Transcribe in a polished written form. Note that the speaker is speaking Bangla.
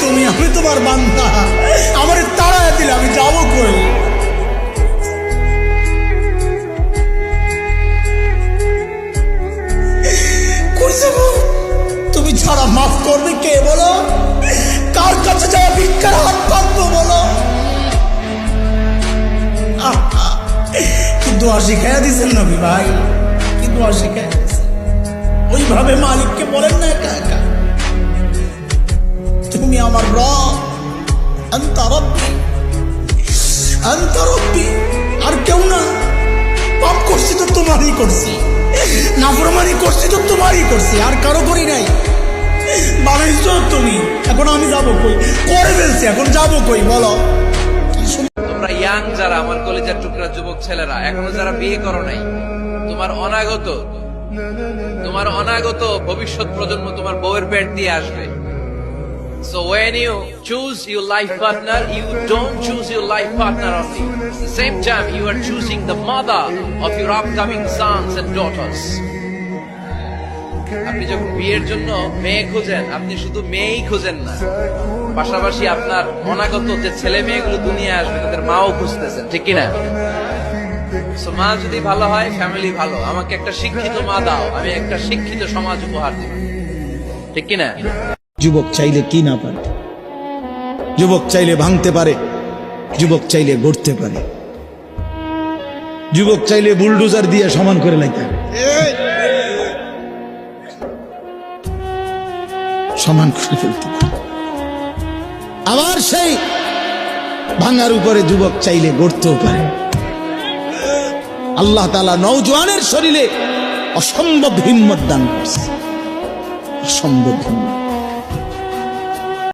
তুমি, আমি তোমার বান্দা। আমার তাড়ায় দিলে আমি যাবো কই? কই যাবো? তুমি ছাড়া মাফ করবে কে বলো? কার কাছে যাওয়া ভিক্ষার হাত পাতবো বলো? কি দোয়া শিখাইয়া দিয়েছেন নবী ভাই, কি দোয়া শিখাইয়া দিয়েছেন। ওইভাবে মালিককে বলেন না একা একা, তুমি আমার রব, আনতা রব্বি, আনতা রব্বি, আর কেউ না। পাপ করছি তো তোমারই করছি, নাফরমানি করছি তো তোমারই করছি, আর কারো করি নাই। বানাইছো তুমি, এখন আমি যাবো কই? করে ফেলছি, এখন যাবো কই বলো? তোমরা ইয়াং যারা, আমার কলেজের টুকরা যুবক ছেলেরা, এখনো যারা বিয়ে করো নাই, তোমার অনাগত ভবিষ্যৎ প্রজন্ম তোমার বউয়ের পেট দিয়ে আসবে। So when you choose your life partner, you don't choose your life partner only. At the same time, you are choosing the mother of your upcoming sons and daughters. আপনি যখন বিয়ের জন্য মেয়ে খোঁজেন, আপনি শুধু মেয়েই খোঁজেন না, পাশাপাশি আপনার অনাগত যে ছেলে মেয়েগুলো দুনিয়া আসবে তাদের মাও খুঁজতেছেন, ঠিক কিনা? মা যদি ভালো হয়, ফ্যামিলি ভালো। আমাকে একটা শিক্ষিত মা দাও, আমি একটা শিক্ষিত সমাজ উপহার দেব, ঠিক কিনা? যুবক চাইলে কি না পারে, যুবক চাইলে ভাঙতে পারে, যুবক চাইলে গড়তে পারে, যুবক চাইলে বুলডোজার দিয়ে সমান করে লাইতে পারে, সমান করে ফেলতে পারে। আবার সেই ভাঙার উপরে যুবক চাইলে গড়তেও পারে। আল্লাহ তাআলা নওজোয়ানের শরীরে অসম্ভব হিম্মত দান করছে, অসম্ভব হিম্মত।